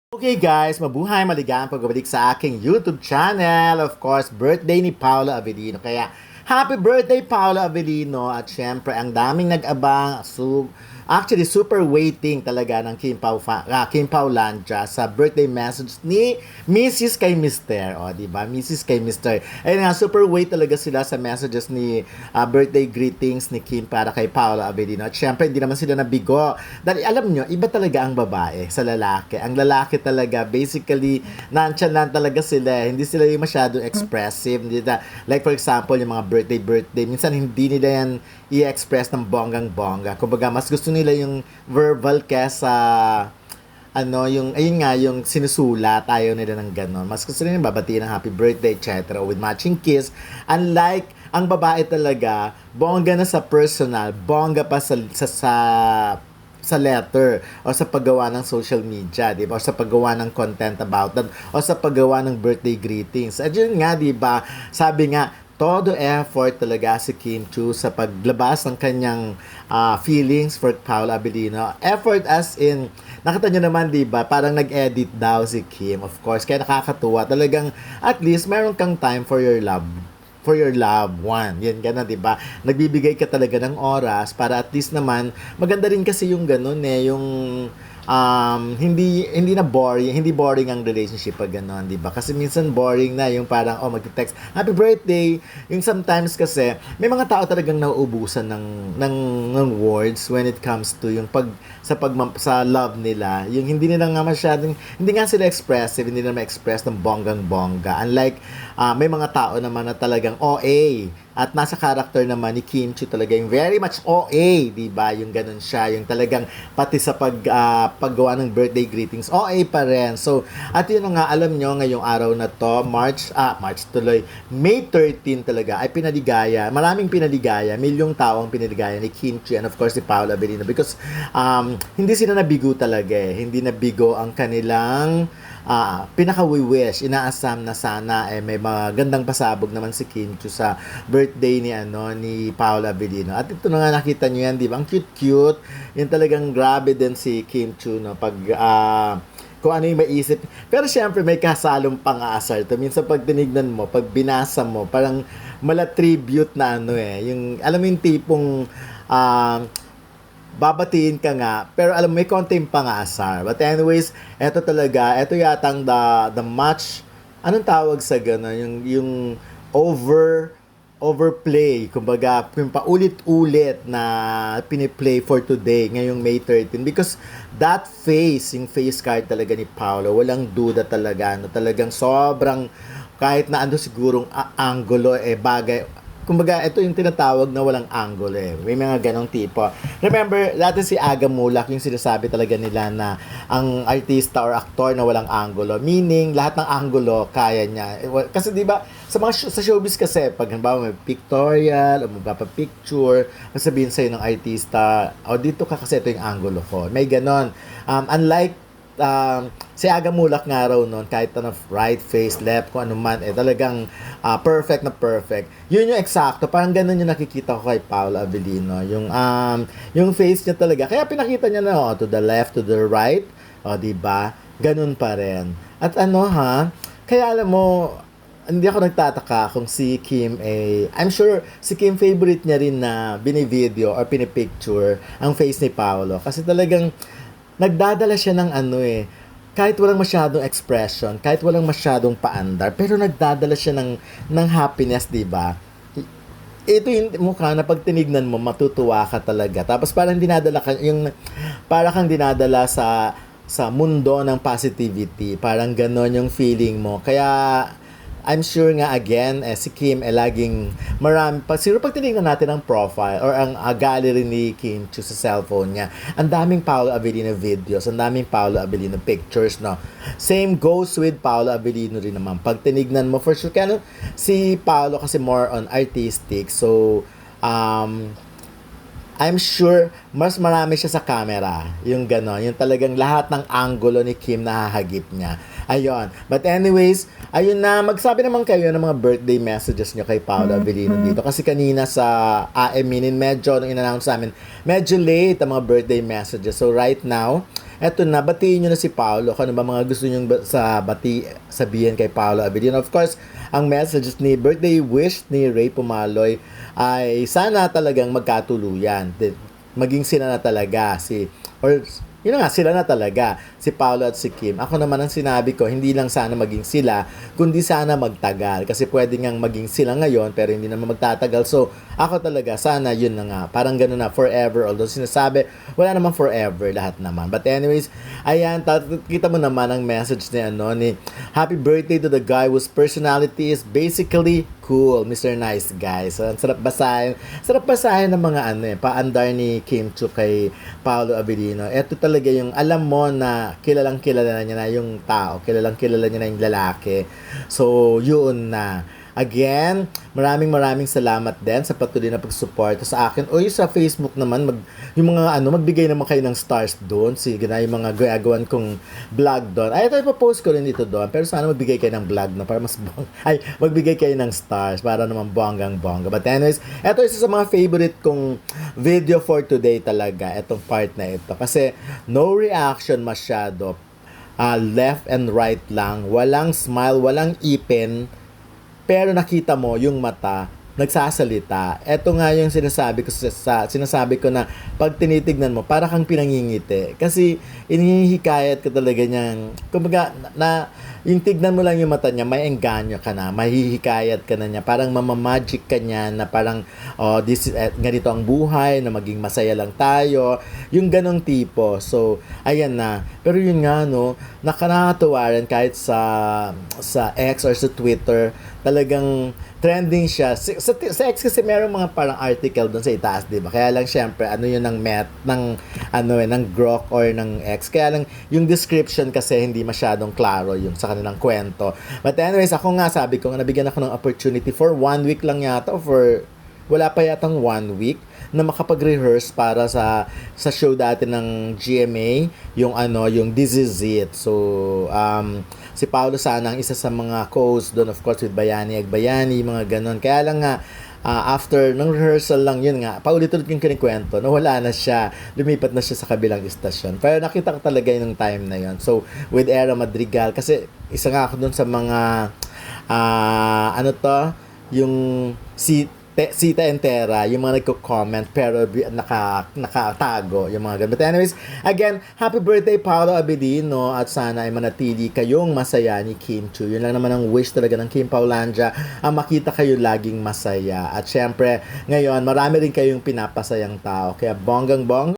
Okay guys, mabuhay, maligayang pagbabalik sa aking YouTube channel. Of course, birthday ni Paolo Avellino. Kaya, happy birthday Paolo Avellino. At syempre, ang daming nag-abang. Actually, super waiting talaga ng Kim Paulandia sa birthday message ni Mrs. kay Mr. O, diba? Mrs. kay Mr. Ayun nga, super wait talaga sila sa messages ni birthday greetings ni Kim para kay Paolo Avellino. At syempre, hindi naman sila nabigo. Dahil alam nyo, iba talaga ang babae sa lalaki. Ang lalaki talaga, basically, nonchalant talaga sila. Hindi sila yung masyadong expressive. Hindi na, like for example, yung mga birthday, minsan hindi nila yan i-express ng bonggang-bongga. Kumbaga, mas gusto nila yung verbal kesa yung, ayun nga, yung sinusulat, ayaw nila ng ganon. Mas gusto nila babatiin ng happy birthday, etc. with matching kiss. Unlike, ang babae talaga, bongga na sa personal, bongga pa sa letter o sa paggawa ng social media, di ba? O sa paggawa ng content about that o sa paggawa ng birthday greetings. At yun nga, di ba? Sabi nga, todo effort talaga si Kim Chiu sa paglabas ng kanyang feelings for Paolo Avellino. Effort as in, nakita nyo naman, di ba? Parang nag-edit daw si Kim, of course. Kaya nakakatuwa. Talagang, at least, meron kang time for your loved one. Yan, gano'n, di ba? Nagbibigay ka talaga ng oras para at least naman, maganda rin kasi yung gano'n yung hindi na boring, hindi boring ang relationship pag gano'n, di ba? Kasi minsan boring na yung parang, mag-text, happy birthday. Yung sometimes kasi, may mga tao talagang nauubusan ng words when it comes to yung sa love nila. Yung hindi nila nga masyadong, hindi nga sila expressive, hindi nila ma-express ng bonggang-bongga. Unlike, may mga tao naman na talagang OA. At nasa character naman ni Kim Chiu talaga yung very much OA, di ba? Yung ganun siya, yung talagang pati sa paggawa ng birthday greetings, OA pa rin. So, at yun nga, alam nyo, ngayong araw na to, March tuloy, May 13 talaga, ay pinaligaya, maraming pinaligaya, milyong tao ang pinaligaya ni Kim Chiu and of course si Paolo Avellino because hindi sila nabigo talaga hindi nabigo ang kanilang pinaka-wish, inaasam na sana may magandang pasabog naman si Kim Chiu sa birthday ni Paolo Avellino. At ito na nga nakita niyo yan, di ba? Ang cute-cute. Yung talagang grabe din si Kim Chiu pag kung ano yung maisip. Pero syempre may kasalong pang-aasar to. Minsan pag tinignan mo, pag binasa mo, parang mala-tribute na yung alam mo yung tipong babatiin ka nga, pero alam mo, may konting pang-aasar. But anyways, eto yatang the match, anong tawag sa gano'n? Yung overplay, kumbaga, yung paulit-ulit na piniplay for today, ngayong May 13. Because that face, yung face card talaga ni Paolo, walang duda talaga, talagang sobrang, kahit na sigurong angulo, bagay, kumbaga, ito yung tinatawag na walang angle May mga ganong tipo. Remember, dati si Aga Mulak, yung sinasabi talaga nila na ang artista or aktor na walang angulo. Meaning, lahat ng angulo, kaya niya. Kasi di ba sa showbiz kasi, pag halimbawa may pictorial, o magpapapicture, sabihin sa'yo ng artista, dito ka kasi ito yung angulo ko. May ganon. Unlike si Aga Mulak nga raw noon, kahit right face, left, kung ano man, talagang perfect na perfect. Yun yung eksakto, parang ganun yung nakikita ko kay Paolo Avellino. Yung face niya talaga, kaya pinakita niya na, to the left, to the right, diba? Ganun pa rin. At kaya alam mo, hindi ako nagtataka kung si Kim I'm sure si Kim favorite niya rin na binivideo or pinipicture ang face ni Paolo. Kasi talagang, nagdadala siya ng kahit walang masyadong expression, kahit walang masyadong paandar, pero nagdadala siya ng happiness, di ba? Ito yung mukha na pag tinignan mo, matutuwa ka talaga. Tapos parang kang dinadala sa mundo ng positivity. Parang ganon yung feeling mo. Kaya, I'm sure nga again, si Kim laging marami. Siguro pag tinignan natin ang profile or ang gallery ni Kim Chiu sa cellphone niya, ang daming Paolo Avellino videos, ang daming Paolo Avellino pictures, no? Same goes with Paolo Avellino rin naman. Pag tinignan mo, for sure, kaya si Paolo kasi more on artistic. So, I'm sure mas marami siya sa camera. Yung gano'n. Yung talagang lahat ng angulo ni Kim nahahagip niya. Ayun. But anyways, ayun na. Magsabi naman kayo ng mga birthday messages niyo kay Paolo Avellino dito. Kasi kanina sa AM Minin, medyo, nung in-announce namin, medyo late ang mga birthday messages. So right now, eto na, batiin nyo na si Paolo. Kung ano ba mga gusto nyo sabihin kay Paolo Abilino. Of course, ang messages ni birthday wish ni Ray Pumaloy ay sana talagang magkatuluyan. Maging sila na talaga yun nga, sila na talaga, si Paolo at si Kim. Ako naman ang sinabi ko, hindi lang sana maging sila, kundi sana magtagal. Kasi pwede ngang maging sila ngayon, pero hindi naman magtatagal. So, ako talaga, sana yun na nga. Parang gano'n na, forever. Although sinasabi, wala naman forever, lahat naman. But anyways, ayan, kita mo naman ang message ni happy birthday to the guy whose personality is basically cool, Mr. Nice Guy. So, ang sarap basahin ng mga paandar ni Kim Chiu kay Paolo Abilino. Ito talaga yung alam mo na kilalang kilala na niya na yung tao, kilalang kilala niya na yung lalaki. So, yun na. Again, maraming salamat din sa patuloy na pagsuporta sa akin. O yung sa Facebook naman, magbigay naman kayo ng stars doon. Sige na, yung mga gagawan kong vlog doon. Ay, ito ipapost ko rin dito doon. Pero sana magbigay kayo ng vlog na para mas magbigay kayo ng stars para naman bonggang-bongga. But anyways, ito isa sa mga favorite kong video for today talaga. Itong part na ito. Kasi no reaction masyado. Left and right lang. Walang smile, walang ipin. Pero nakita mo yung mata nagsasalita. Ito nga yung sinasabi ko na pag tinitignan mo, para kang pinangingiti. Kasi inihikayat ka talaga niyang, kumbaga, yung tignan mo lang yung mata niya, may engganyo ka na, mahihikayat ka na niya, parang mamamagic ka niya na parang, ganito ang buhay, na maging masaya lang tayo, yung ganong tipo. So, ayan na. Pero yun nga, nakakatuwa rin kahit sa X or sa Twitter, talagang trending siya. Sa X kasi meron mga parang article doon sa itaas, 'di ba? Kaya lang syempre yun ng Grok or ng X. Kaya lang yung description kasi hindi masyadong klaro yung sa kanilang kwento. But anyways, ako nga sabi ko nga nabigyan ako ng opportunity for 1 week lang yata wala pa yatang 1 week na makapag-rehearse para sa show dati ng GMA, yung This Is It. So, si Paolo sana ang isa sa mga co-host doon, of course, with Bayani Agbayani, mga ganon. Kaya lang nga, after ng rehearsal lang, yun nga, paulit-ulit yung kinikwento, wala na siya, lumipat na siya sa kabilang istasyon. Pero nakita ko talaga yung time na yun. So, with Era Madrigal, kasi isa nga ako doon sa mga, yung Sita Entera, yung mga nagko-comment pero nakatago yung mga ganun. But anyways, again, happy birthday Paolo Abilino at sana ay manatili kayong masaya ni Kim Chiu. Yun lang naman ang wish talaga ng Kim Paulandia, ang makita kayo laging masaya. At syempre, ngayon, marami rin kayong pinapasayang tao. Kaya bonggang-bong